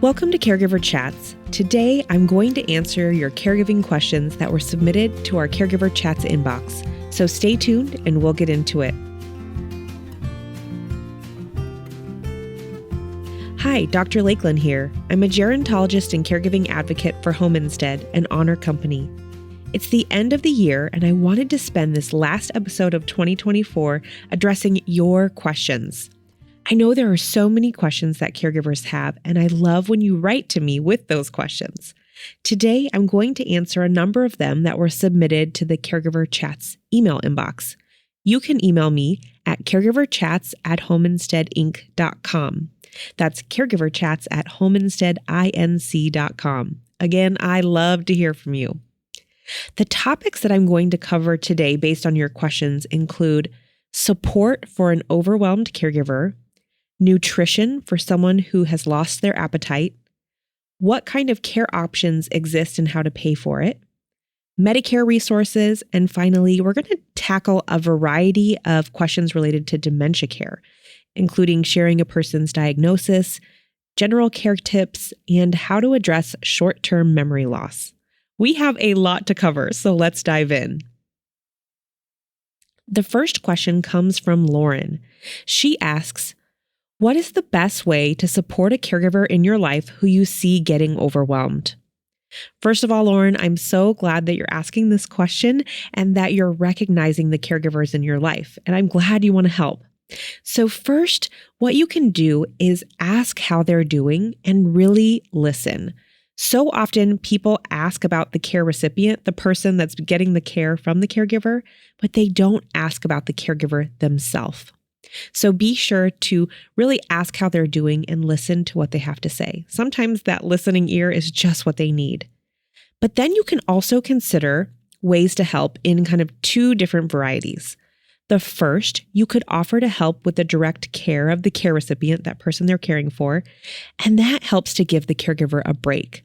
Welcome to Caregiver Chats. Today, I'm going to answer your caregiving questions that were submitted to our Caregiver Chats inbox. So stay tuned and we'll get into it. Hi, Dr. Lakeland here. I'm a gerontologist and caregiving advocate for Home Instead, an Honor company. It's the end of the year, and I wanted to spend this last episode of 2024 addressing your questions. I know there are so many questions that caregivers have, and I love when you write to me with those questions. Today, I'm going to answer a number of them that were submitted to the Caregiver Chats email inbox. You can email me at caregiverchats@homeinsteadinc.com. That's caregiverchats@homeinsteadinc.com. Again, I love to hear from you. The topics that I'm going to cover today based on your questions include support for an overwhelmed caregiver, nutrition for someone who has lost their appetite, what kind of care options exist and how to pay for it, Medicare resources, and finally, we're going to tackle a variety of questions related to dementia care, including sharing a person's diagnosis, general care tips, and how to address short-term memory loss. We have a lot to cover, so let's dive in. The first question comes from Lauren. She asks, what is the best way to support a caregiver in your life who you see getting overwhelmed? First of all, Lauren, I'm so glad that you're asking this question and that you're recognizing the caregivers in your life, and I'm glad you want to help. So first, what you can do is ask how they're doing and really listen. So often people ask about the care recipient, the person that's getting the care from the caregiver, but they don't ask about the caregiver themselves. So be sure to really ask how they're doing and listen to what they have to say. Sometimes that listening ear is just what they need. But then you can also consider ways to help in kind of two different varieties. The first, you could offer to help with the direct care of the care recipient, that person they're caring for, and that helps to give the caregiver a break.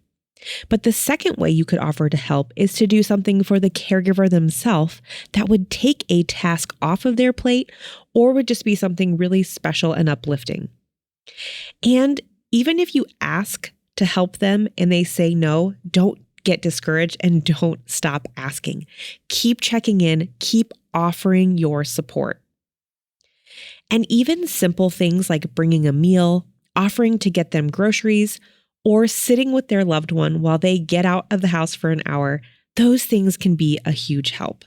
But the second way you could offer to help is to do something for the caregiver themselves that would take a task off of their plate or would just be something really special and uplifting. And even if you ask to help them and they say no, don't get discouraged and don't stop asking. Keep checking in, keep offering your support. And even simple things like bringing a meal, offering to get them groceries, or sitting with their loved one while they get out of the house for an hour, those things can be a huge help.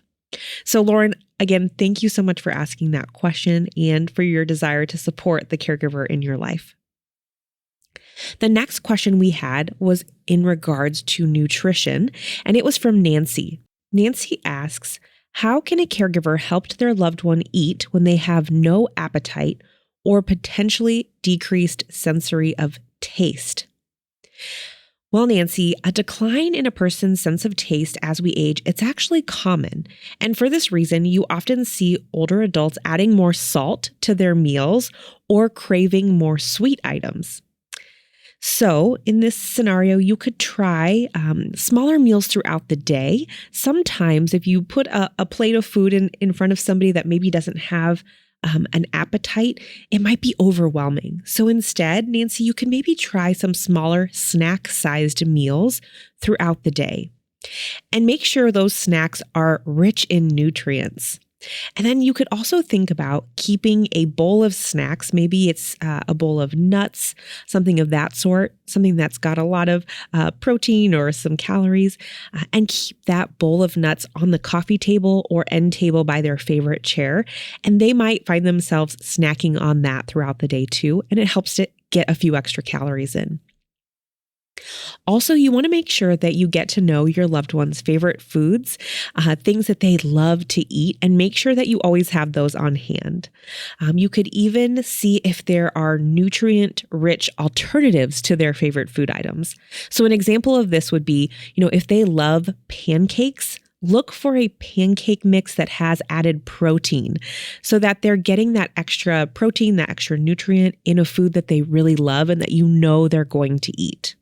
So Lauren, again, thank you so much for asking that question and for your desire to support the caregiver in your life. The next question we had was in regards to nutrition, and it was from Nancy. Nancy asks, how can a caregiver help their loved one eat when they have no appetite or potentially decreased sensory of taste? Well, Nancy, a decline in a person's sense of taste as we age, it's actually common. And for this reason, you often see older adults adding more salt to their meals or craving more sweet items. So in this scenario, you could try smaller meals throughout the day. Sometimes if you put a plate of food in front of somebody that maybe doesn't have an appetite, it might be overwhelming. So instead, Nancy, you can maybe try some smaller snack-sized meals throughout the day. And make sure those snacks are rich in nutrients. And then you could also think about keeping a bowl of snacks. Maybe it's a bowl of nuts, something of that sort, something that's got a lot of protein or some calories, and keep that bowl of nuts on the coffee table or end table by their favorite chair. And they might find themselves snacking on that throughout the day too, and it helps to get a few extra calories in. Also, you want to make sure that you get to know your loved one's favorite foods, things that they love to eat, and make sure that you always have those on hand. You could even see if there are nutrient-rich alternatives to their favorite food items. So an example of this would be, if they love pancakes, look for a pancake mix that has added protein so that they're getting that extra protein, that extra nutrient in a food that they really love and that they're going to eat.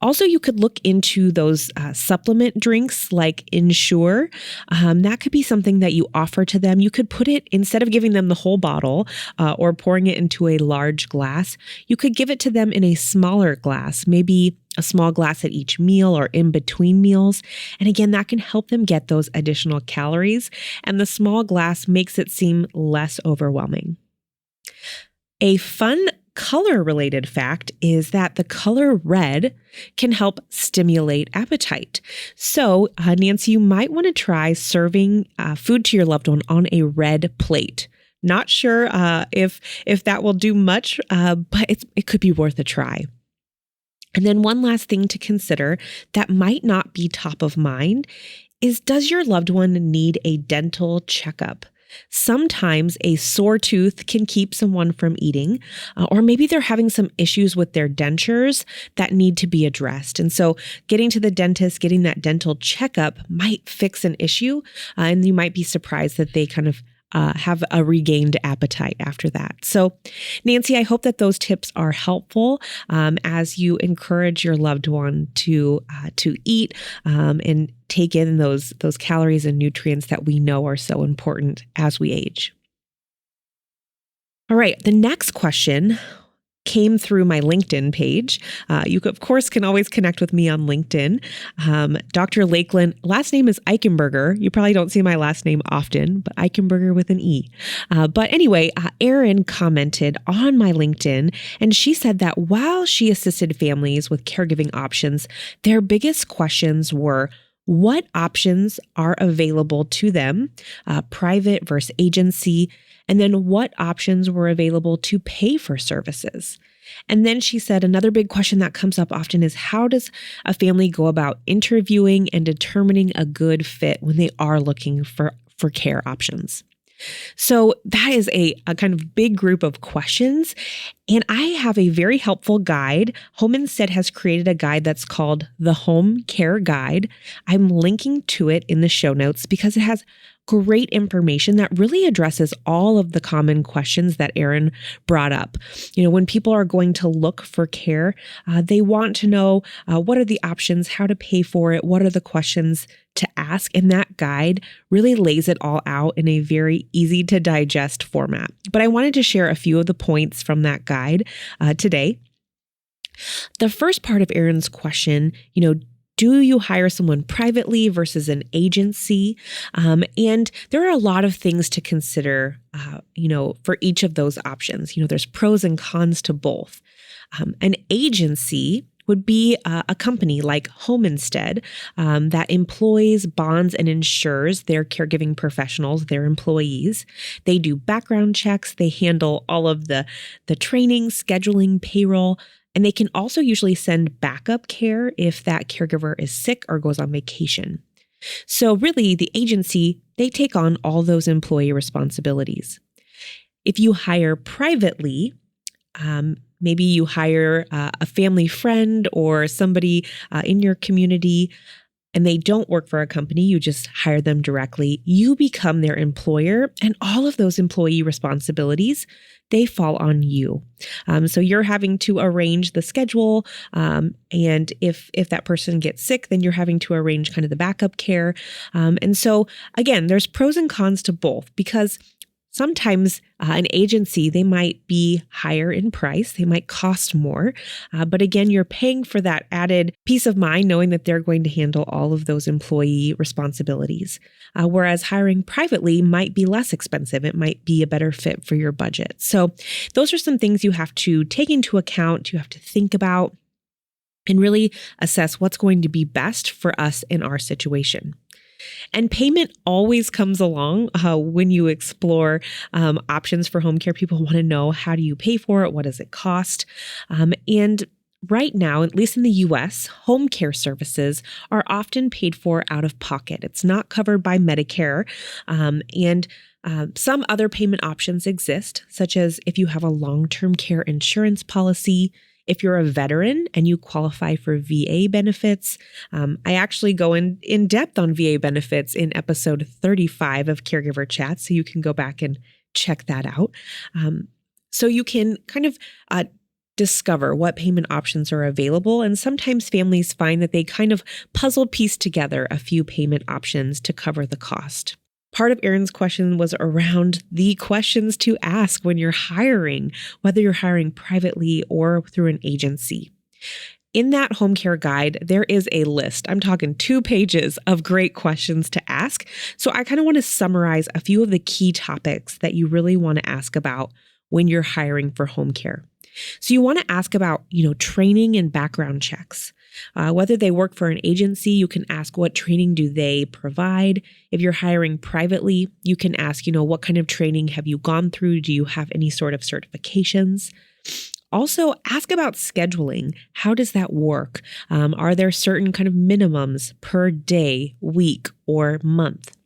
Also, you could look into those supplement drinks like Ensure. That could be something that you offer to them. You could put it, instead of giving them the whole bottle or pouring it into a large glass, you could give it to them in a smaller glass, maybe a small glass at each meal or in between meals. And again, that can help them get those additional calories. And the small glass makes it seem less overwhelming. A fun color-related fact is that the color red can help stimulate appetite. So, Nancy, you might want to try serving food to your loved one on a red plate. Not sure if that will do much, but it could be worth a try. And then one last thing to consider that might not be top of mind is, does your loved one need a dental checkup? Sometimes a sore tooth can keep someone from eating, or maybe they're having some issues with their dentures that need to be addressed. And so getting to the dentist, getting that dental checkup might fix an issue, and you might be surprised that they kind of have a regained appetite after that. So, Nancy, I hope that those tips are helpful as you encourage your loved one to eat and take in those calories and nutrients that we know are so important as we age. All right, the next question came through my LinkedIn page. You, of course, can always connect with me on LinkedIn. Dr. Lakeland, last name is Eichenberger. You probably don't see my last name often, but Eichenberger with an E. But anyway, Erin commented on my LinkedIn, and she said that while she assisted families with caregiving options, their biggest questions were, what options are available to them, private versus agency, and then what options were available to pay for services. And then she said another big question that comes up often is, how does a family go about interviewing and determining a good fit when they are looking for care options? So that is a kind of big group of questions. And I have a very helpful guide. Home Instead has created a guide that's called the Home Care Guide. I'm linking to it in the show notes because it has great information that really addresses all of the common questions that Erin brought up. You know, when people are going to look for care, they want to know what are the options, how to pay for it, what are the questions to ask, and that guide really lays it all out in a very easy to digest format. But I wanted to share a few of the points from that guide today. The first part of Erin's question, do you hire someone privately versus an agency? And there are a lot of things to consider, for each of those options. There's pros and cons to both. An agency would be a company like Home Instead that employs, bonds, and insures their caregiving professionals, their employees. They do background checks. They handle all of the training, scheduling, payroll. And they can also usually send backup care if that caregiver is sick or goes on vacation. So really, the agency, they take on all those employee responsibilities. If you hire privately, maybe you hire a family friend or somebody in your community, and they don't work for a company, you just hire them directly. You become their employer, and all of those employee responsibilities, they fall on you. So you're having to arrange the schedule. And if that person gets sick, then you're having to arrange kind of the backup care. And so again, there's pros and cons to both, because sometimes an agency, they might be higher in price, they might cost more, but again, you're paying for that added peace of mind knowing that they're going to handle all of those employee responsibilities. Whereas hiring privately might be less expensive, it might be a better fit for your budget. So those are some things you have to take into account, you have to think about, and really assess what's going to be best for us in our situation. And payment always comes along when you explore options for home care. People want to know, how do you pay for it? What does it cost? And right now, at least in the US, home care services are often paid for out of pocket. It's not covered by Medicare. And some other payment options exist, such as if you have a long-term care insurance policy, if you're a veteran and you qualify for VA benefits. I actually go in depth on VA benefits in episode 35 of Caregiver Chat, so you can go back and check that out. So you can kind of discover what payment options are available. And sometimes families find that they kind of puzzle piece together a few payment options to cover the cost. Part of Erin's question was around the questions to ask when you're hiring, whether you're hiring privately or through an agency. In that home care guide, there is a list. I'm talking 2 pages of great questions to ask. So I kind of want to summarize a few of the key topics that you really want to ask about when you're hiring for home care. So you want to ask about, training and background checks. Whether they work for an agency, you can ask what training do they provide. If you're hiring privately, you can ask, what kind of training have you gone through? Do you have any sort of certifications? Also, ask about scheduling. How does that work? Are there certain kind of minimums per day, week, or month?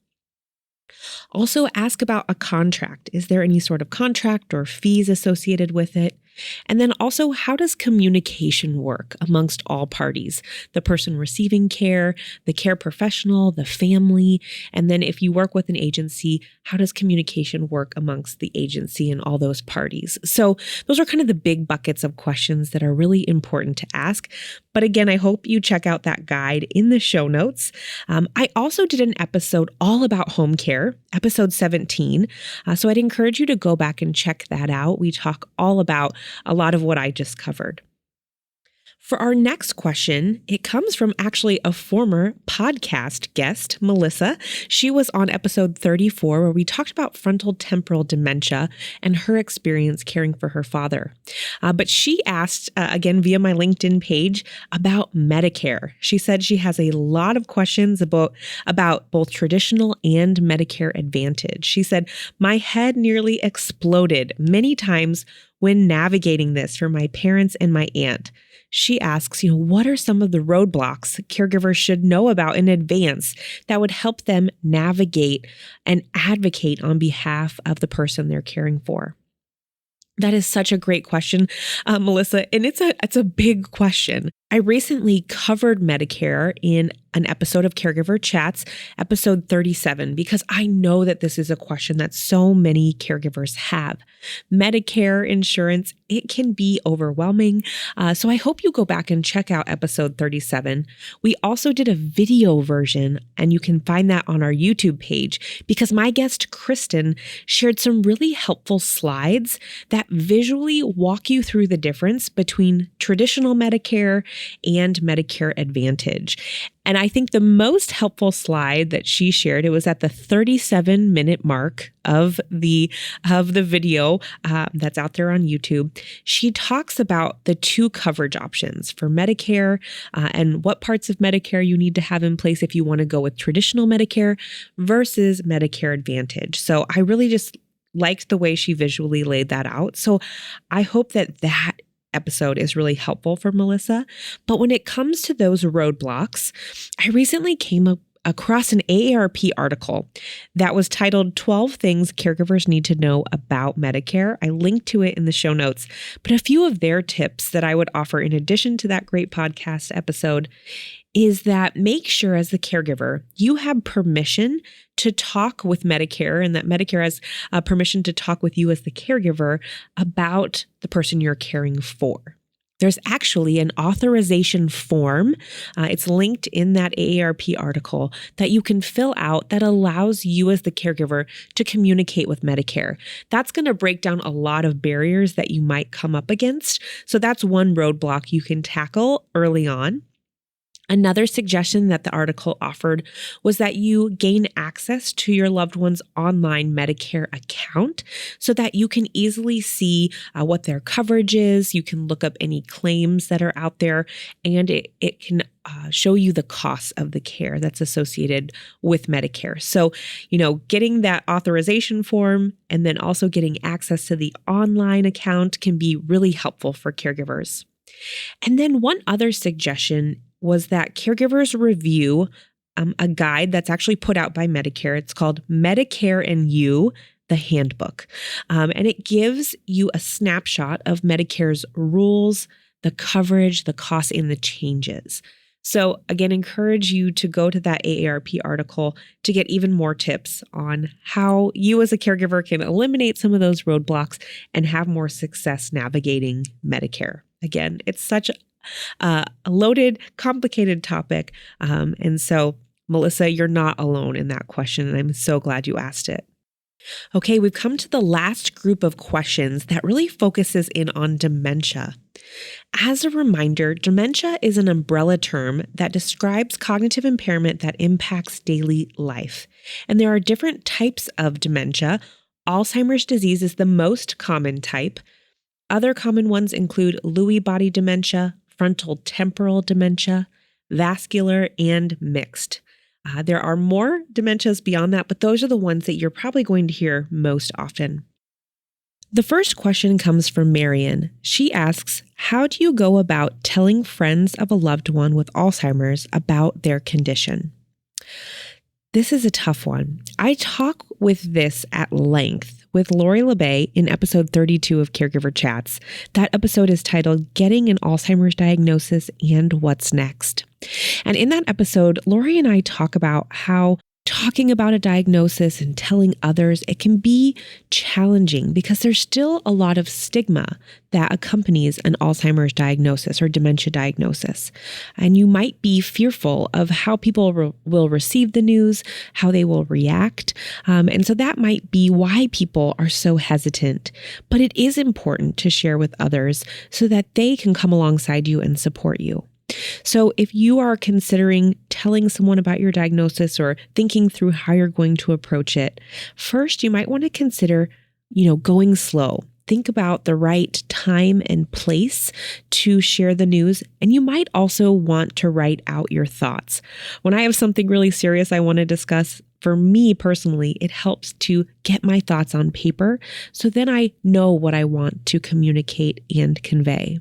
Also, ask about a contract. Is there any sort of contract or fees associated with it? And then also, how does communication work amongst all parties? The person receiving care, the care professional, the family, and then if you work with an agency, how does communication work amongst the agency and all those parties? So those are kind of the big buckets of questions that are really important to ask. But again, I hope you check out that guide in the show notes. I also did an episode all about home care, episode 17. So I'd encourage you to go back and check that out. We talk all about a lot of what I just covered. For our next question, it comes from actually a former podcast guest, Melissa. She was on episode 34, where we talked about frontal temporal dementia and her experience caring for her father. But she asked, again, via my LinkedIn page, about Medicare. She said she has a lot of questions about both traditional and Medicare Advantage. She said, my head nearly exploded many times when navigating this for my parents and my aunt. She asks, what are some of the roadblocks caregivers should know about in advance that would help them navigate and advocate on behalf of the person they're caring for? That is such a great question, Melissa, and it's a big question. I recently covered Medicare in an episode of Caregiver Chats, episode 37, because I know that this is a question that so many caregivers have. Medicare insurance, it can be overwhelming. So I hope you go back and check out episode 37. We also did a video version, and you can find that on our YouTube page, because my guest, Kristen, shared some really helpful slides that visually walk you through the difference between traditional Medicare and Medicare Advantage. And I think the most helpful slide that she shared, it was at the 37-minute mark of the video that's out there on YouTube. She talks about the 2 coverage options for Medicare and what parts of Medicare you need to have in place if you want to go with traditional Medicare versus Medicare Advantage. So I really just liked the way she visually laid that out. So I hope that episode is really helpful for Melissa. But when it comes to those roadblocks, I recently came across an AARP article that was titled 12 Things Caregivers Need to Know About Medicare. I linked to it in the show notes, but a few of their tips that I would offer in addition to that great podcast episode is that make sure as the caregiver, you have permission to talk with Medicare, and that Medicare has permission to talk with you as the caregiver about the person you're caring for. There's actually an authorization form. It's linked in that AARP article that you can fill out that allows you as the caregiver to communicate with Medicare. That's going to break down a lot of barriers that you might come up against. So that's one roadblock you can tackle early on. Another suggestion that the article offered was that you gain access to your loved one's online Medicare account so that you can easily see what their coverage is. You can look up any claims that are out there, and it can show you the costs of the care that's associated with Medicare. So, getting that authorization form and then also getting access to the online account can be really helpful for caregivers. And then one other suggestion was that caregivers review a guide that's actually put out by Medicare. It's called Medicare and You, the Handbook. And it gives you a snapshot of Medicare's rules, the coverage, the costs, and the changes. So again, encourage you to go to that AARP article to get even more tips on how you as a caregiver can eliminate some of those roadblocks and have more success navigating Medicare. Again, it's such a loaded, complicated topic. And so, Melissa, you're not alone in that question, and I'm so glad you asked it. Okay, we've come to the last group of questions that really focuses in on dementia. As a reminder, dementia is an umbrella term that describes cognitive impairment that impacts daily life. And there are different types of dementia. Alzheimer's disease is the most common type. Other common ones include Lewy body dementia, frontal temporal dementia, vascular, and mixed. There are more dementias beyond that, but those are the ones that you're probably going to hear most often. The first question comes from Marion. She asks, how do you go about telling friends of a loved one with Alzheimer's about their condition? This is a tough one. I talk with this at length with Lori LeBay in episode 32 of Caregiver Chats. That episode is titled Getting an Alzheimer's Diagnosis and What's Next. And in that episode, Lori and I talk about how talking about a diagnosis and telling others, it can be challenging because there's still a lot of stigma that accompanies an Alzheimer's diagnosis or dementia diagnosis. And you might be fearful of how people will receive the news, how they will react. And so that might be why people are so hesitant. But it is important to share with others so that they can come alongside you and support you. So if you are considering telling someone about your diagnosis or thinking through how you're going to approach it, first you might want to consider, going slow. Think about the right time and place to share the news. And you might also want to write out your thoughts. When I have something really serious I want to discuss, for me personally, it helps to get my thoughts on paper so then I know what I want to communicate and convey.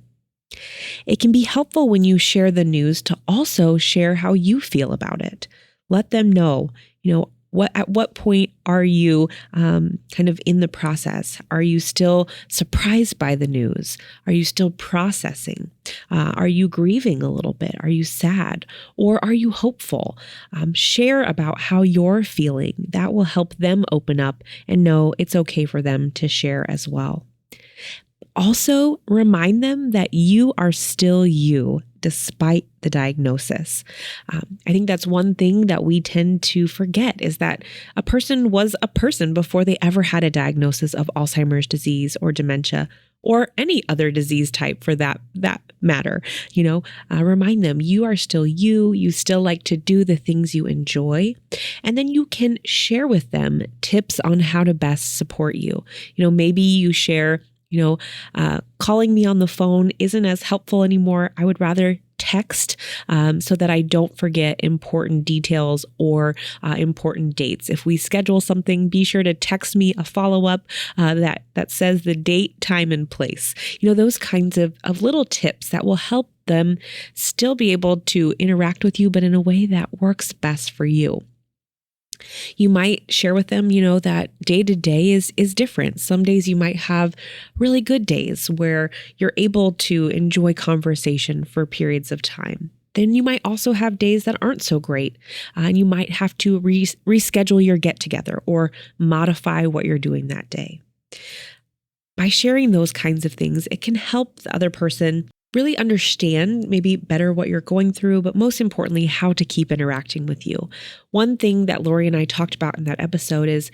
It can be helpful when you share the news to also share how you feel about it. Let them know, at what point are you kind of in the process? Are you still surprised by the news? Are you still processing? Are you grieving a little bit? Are you sad? Or are you hopeful? Share about how you're feeling. That will help them open up and know it's okay for them to share as well. Also, remind them that you are still you despite the diagnosis. I think that's one thing that we tend to forget is that a person was a person before they ever had a diagnosis of Alzheimer's disease or dementia or any other disease type for that matter. Remind them you are still you. You still like to do the things you enjoy. And then you can share with them tips on how to best support you. Maybe you share calling me on the phone isn't as helpful anymore. I would rather text so that I don't forget important details or important dates. If we schedule something, be sure to text me a follow-up that says the date, time, and place. Those kinds of little tips that will help them still be able to interact with you, but in a way that works best for you. You might share with them, that day to day is different. Some days you might have really good days where you're able to enjoy conversation for periods of time. Then you might also have days that aren't so great, and you might have to reschedule your get together or modify what you're doing that day. By sharing those kinds of things, it can help the other person really understand maybe better what you're going through, but most importantly, how to keep interacting with you. One thing that Lori and I talked about in that episode is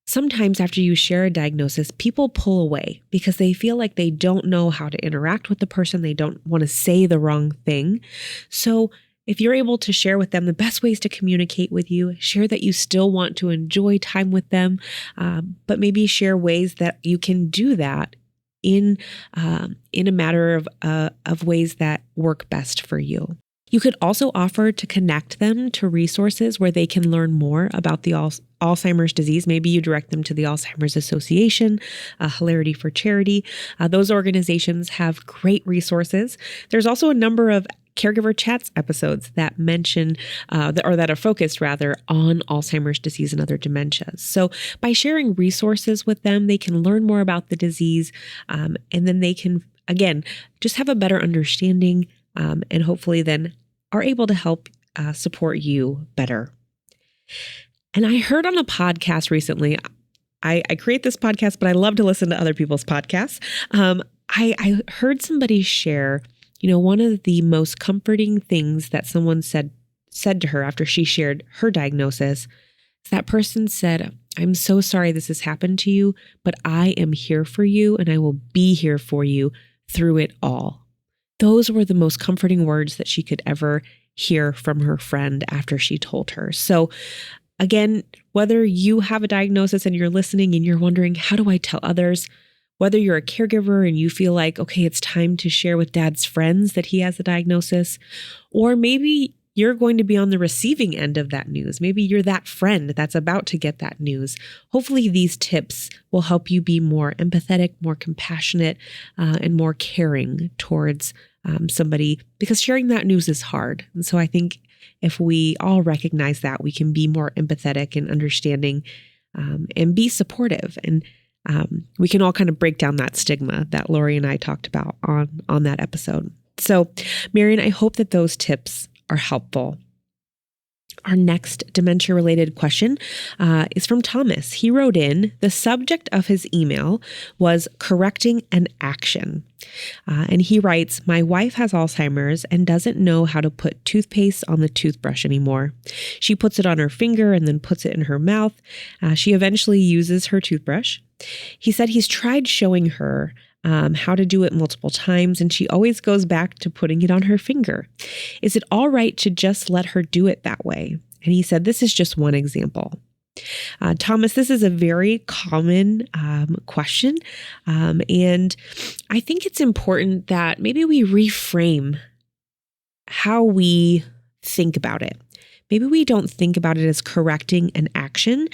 sometimes after you share a diagnosis, people pull away because they feel like they don't know how to interact with the person. They don't want to say the wrong thing. So if you're able to share with them the best ways to communicate with you, share that you still want to enjoy time with them, but maybe share ways that you can do that in a matter of ways that work best for you. You could also offer to connect them to resources where they can learn more about the Alzheimer's disease. Maybe you direct them to the Alzheimer's Association, Hilarity for Charity. Those organizations have great resources. There's also a number of Caregiver Chats episodes that mention that are focused rather on Alzheimer's disease and other dementias. So by sharing resources with them, they can learn more about the disease, and then they can, again, just have a better understanding and hopefully then are able to help support you better. And I heard on a podcast recently, I create this podcast, but I love to listen to other people's podcasts. I heard somebody share, one of the most comforting things that someone said to her after she shared her diagnosis. That person said, "I'm so sorry this has happened to you, but I am here for you and I will be here for you through it all." Those were the most comforting words that she could ever hear from her friend after she told her. So again, whether you have a diagnosis and you're listening and you're wondering, how do I tell others? Whether you're a caregiver and you feel like, okay, it's time to share with dad's friends that he has a diagnosis, or maybe you're going to be on the receiving end of that news. Maybe you're that friend that's about to get that news. Hopefully these tips will help you be more empathetic, more compassionate, and more caring towards somebody, because sharing that news is hard. And so I think if we all recognize that, we can be more empathetic and understanding and be supportive. And we can all kind of break down that stigma that Lori and I talked about on that episode. So, Marion, I hope that those tips are helpful. Our next dementia-related question is from Thomas. He wrote in, the subject of his email was correcting an action. And he writes, "My wife has Alzheimer's and doesn't know how to put toothpaste on the toothbrush anymore. She puts it on her finger and then puts it in her mouth. She eventually uses her toothbrush. He said he's tried showing her how to do it multiple times, and she always goes back to putting it on her finger. Is it all right to just let her do it that way?" And he said, this is just one example. Thomas, this is a very common question. And I think it's important that maybe we reframe how we think about it. Maybe we don't think about it as correcting an action,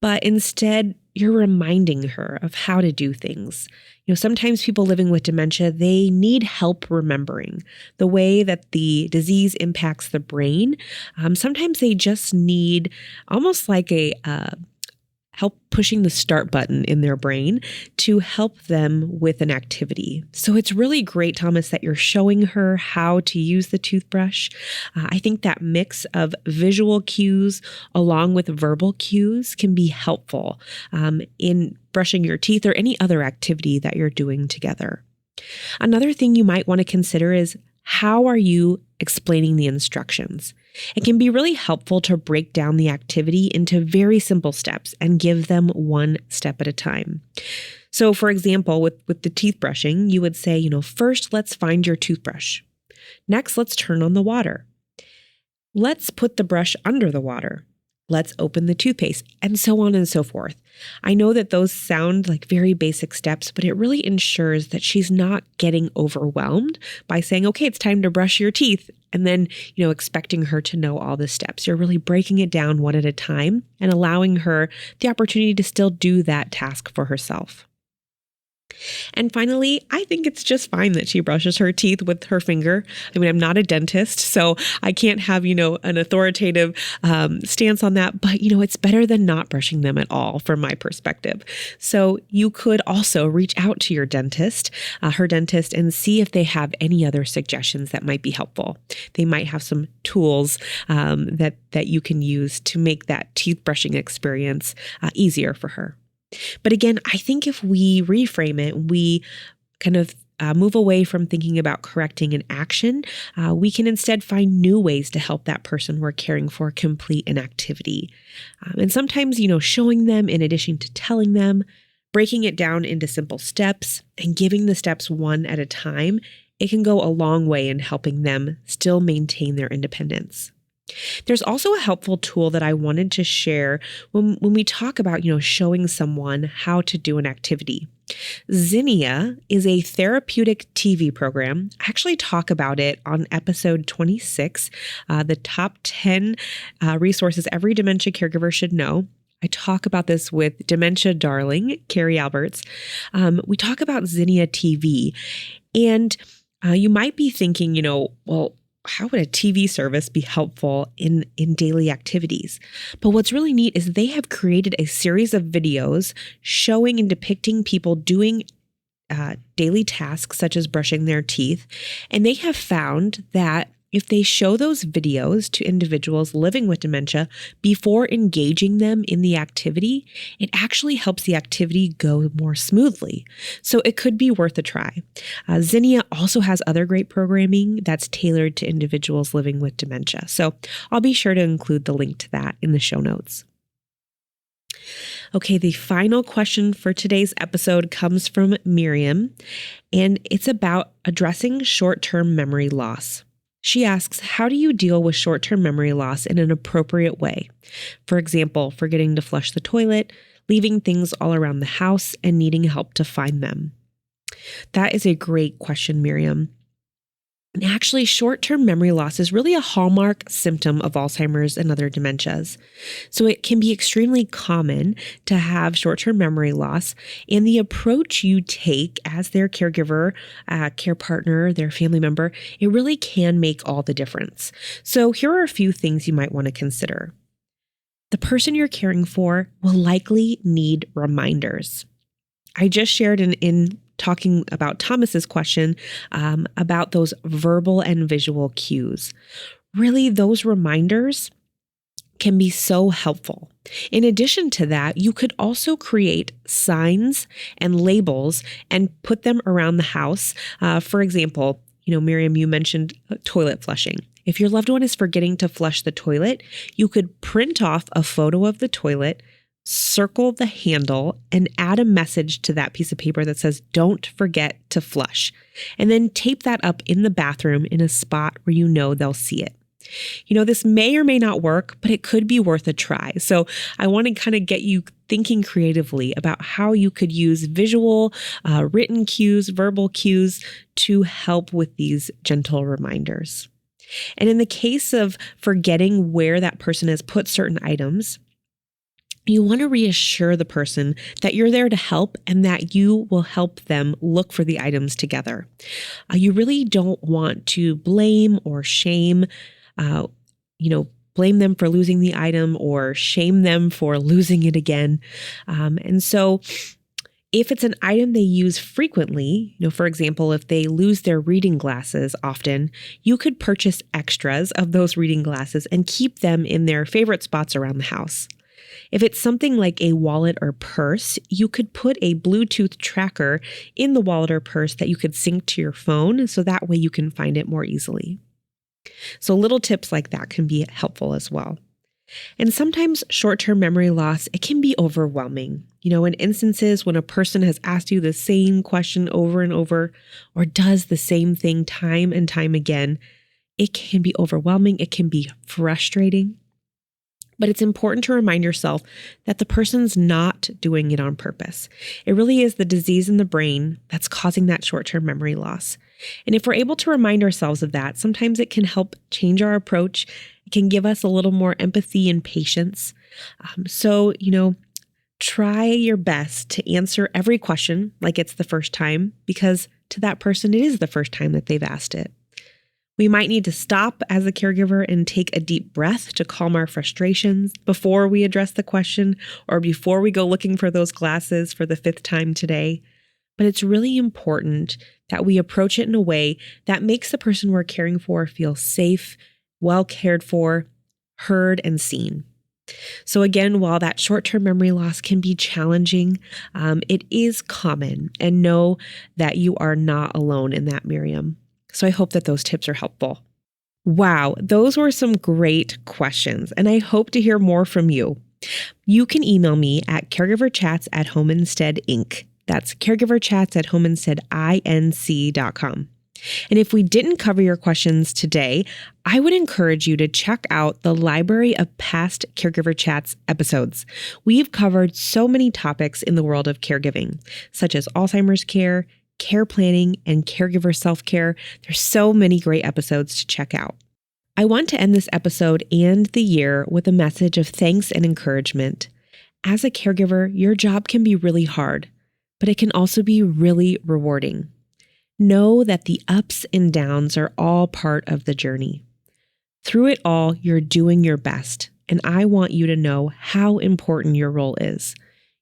but instead you're reminding her of how to do things. Sometimes people living with dementia, they need help remembering the way that the disease impacts the brain. Sometimes they just need almost like a help pushing the start button in their brain to help them with an activity. So it's really great, Thomas, that you're showing her how to use the toothbrush. I think that mix of visual cues along with verbal cues can be helpful in brushing your teeth or any other activity that you're doing together. Another thing you might want to consider is, how are you explaining the instructions? It can be really helpful to break down the activity into very simple steps and give them one step at a time. So for example, with the teeth brushing, you would say, first let's find your toothbrush. Next, let's turn on the water. Let's put the brush under the water. Let's open the toothpaste, and so on and so forth. I know that those sound like very basic steps, but it really ensures that she's not getting overwhelmed by saying, okay, it's time to brush your teeth, and then, expecting her to know all the steps. You're really breaking it down one at a time and allowing her the opportunity to still do that task for herself. And finally, I think it's just fine that she brushes her teeth with her finger. I mean, I'm not a dentist, so I can't have, an authoritative stance on that. But, it's better than not brushing them at all from my perspective. So you could also reach out to your dentist, her dentist, and see if they have any other suggestions that might be helpful. They might have some tools that you can use to make that teeth brushing experience easier for her. But again, I think if we reframe it, we kind of move away from thinking about correcting an action, we can instead find new ways to help that person we're caring for complete an activity. And sometimes, showing them in addition to telling them, breaking it down into simple steps and giving the steps one at a time, it can go a long way in helping them still maintain their independence. There's also a helpful tool that I wanted to share when we talk about, showing someone how to do an activity. Zinnia is a therapeutic TV program. I actually talk about it on episode 26, the top 10 resources every dementia caregiver should know. I talk about this with dementia darling, Carrie Alberts. We talk about Zinnia TV, and you might be thinking, well, how would a TV service be helpful in daily activities? But what's really neat is they have created a series of videos showing and depicting people doing daily tasks such as brushing their teeth. And they have found that if they show those videos to individuals living with dementia before engaging them in the activity, it actually helps the activity go more smoothly. So it could be worth a try. Zinnia also has other great programming that's tailored to individuals living with dementia. So I'll be sure to include the link to that in the show notes. Okay, the final question for today's episode comes from Miriam, and it's about addressing short-term memory loss. She asks, how do you deal with short-term memory loss in an appropriate way? For example, forgetting to flush the toilet, leaving things all around the house, and needing help to find them. That is a great question, Miriam. And actually, short-term memory loss is really a hallmark symptom of Alzheimer's and other dementias. So it can be extremely common to have short-term memory loss, and the approach you take as their caregiver, care partner, their family member, it really can make all the difference. So here are a few things you might want to consider. The person you're caring for will likely need reminders. I just shared in talking about Thomas's question about those verbal and visual cues. Really, those reminders can be so helpful. In addition to that, you could also create signs and labels and put them around the house. For example, Miriam, you mentioned toilet flushing. If your loved one is forgetting to flush the toilet, you could print off a photo of the toilet, circle the handle, and add a message to that piece of paper that says, "Don't forget to flush." And then tape that up in the bathroom in a spot where they'll see it. This may or may not work, but it could be worth a try. So I want to kind of get you thinking creatively about how you could use visual, written cues, verbal cues to help with these gentle reminders. And in the case of forgetting where that person has put certain items, you want to reassure the person that you're there to help and that you will help them look for the items together. You really don't want to blame or shame, blame them for losing the item or shame them for losing it again. And so if it's an item they use frequently, for example, if they lose their reading glasses often, you could purchase extras of those reading glasses and keep them in their favorite spots around the house. If it's something like a wallet or purse, you could put a Bluetooth tracker in the wallet or purse that you could sync to your phone, so that way you can find it more easily. So little tips like that can be helpful as well. And sometimes short-term memory loss, it can be overwhelming. In instances when a person has asked you the same question over and over or does the same thing time and time again, it can be overwhelming. It can be frustrating. But it's important to remind yourself that the person's not doing it on purpose. It really is the disease in the brain that's causing that short-term memory loss. And if we're able to remind ourselves of that, sometimes it can help change our approach. It can give us a little more empathy and patience. So, try your best to answer every question like it's the first time, because to that person, it is the first time that they've asked it. We might need to stop as a caregiver and take a deep breath to calm our frustrations before we address the question or before we go looking for those glasses for the 5th time today. But it's really important that we approach it in a way that makes the person we're caring for feel safe, well cared for, heard, and seen. So again, while that short-term memory loss can be challenging, it is common, and know that you are not alone in that, Miriam. So I hope that those tips are helpful. Wow, those were some great questions, and I hope to hear more from you. You can email me at caregiverchats@homeinsteadinc. That's caregiverchats@homeinsteadinc.com. And if we didn't cover your questions today, I would encourage you to check out the library of past Caregiver Chats episodes. We've covered so many topics in the world of caregiving, such as Alzheimer's care, care planning, and caregiver self-care. There's so many great episodes to check out. I want to end this episode and the year with a message of thanks and encouragement. As a caregiver, your job can be really hard, but it can also be really rewarding. Know that the ups and downs are all part of the journey. Through it all, you're doing your best, and I want you to know how important your role is.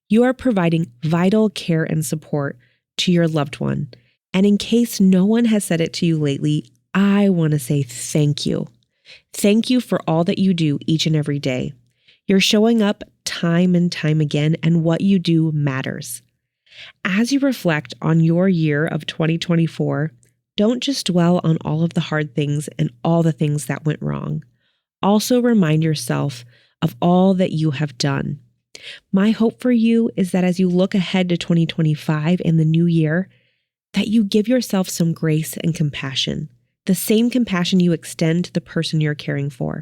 You are providing vital care and support to your loved one. And in case no one has said it to you lately, I want to say thank you. Thank you for all that you do each and every day. You're showing up time and time again, and what you do matters. As you reflect on your year of 2024, don't just dwell on all of the hard things and all the things that went wrong. Also remind yourself of all that you have done. My hope for you is that as you look ahead to 2025 and the new year, that you give yourself some grace and compassion, the same compassion you extend to the person you're caring for.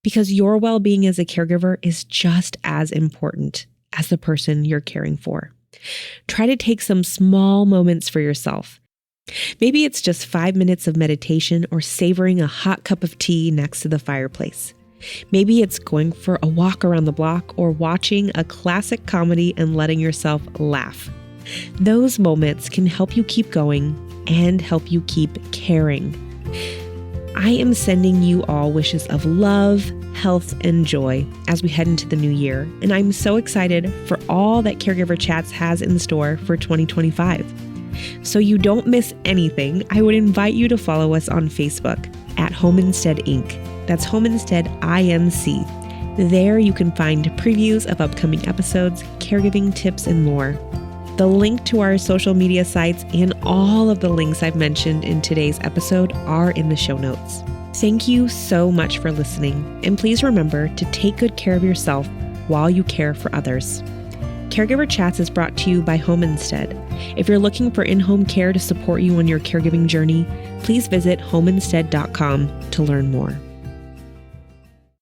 Because your well-being as a caregiver is just as important as the person you're caring for. Try to take some small moments for yourself. Maybe it's just 5 minutes of meditation or savoring a hot cup of tea next to the fireplace. Maybe it's going for a walk around the block or watching a classic comedy and letting yourself laugh. Those moments can help you keep going and help you keep caring. I am sending you all wishes of love, health, and joy as we head into the new year, and I'm so excited for all that Caregiver Chats has in store for 2025. So you don't miss anything, I would invite you to follow us on Facebook at Home Instead Inc. That's Home Instead INC. There you can find previews of upcoming episodes, caregiving tips, and more. The link to our social media sites and all of the links I've mentioned in today's episode are in the show notes. Thank you so much for listening, and please remember to take good care of yourself while you care for others. Caregiver Chats is brought to you by Home Instead. If you're looking for in-home care to support you on your caregiving journey, please visit homeinstead.com to learn more.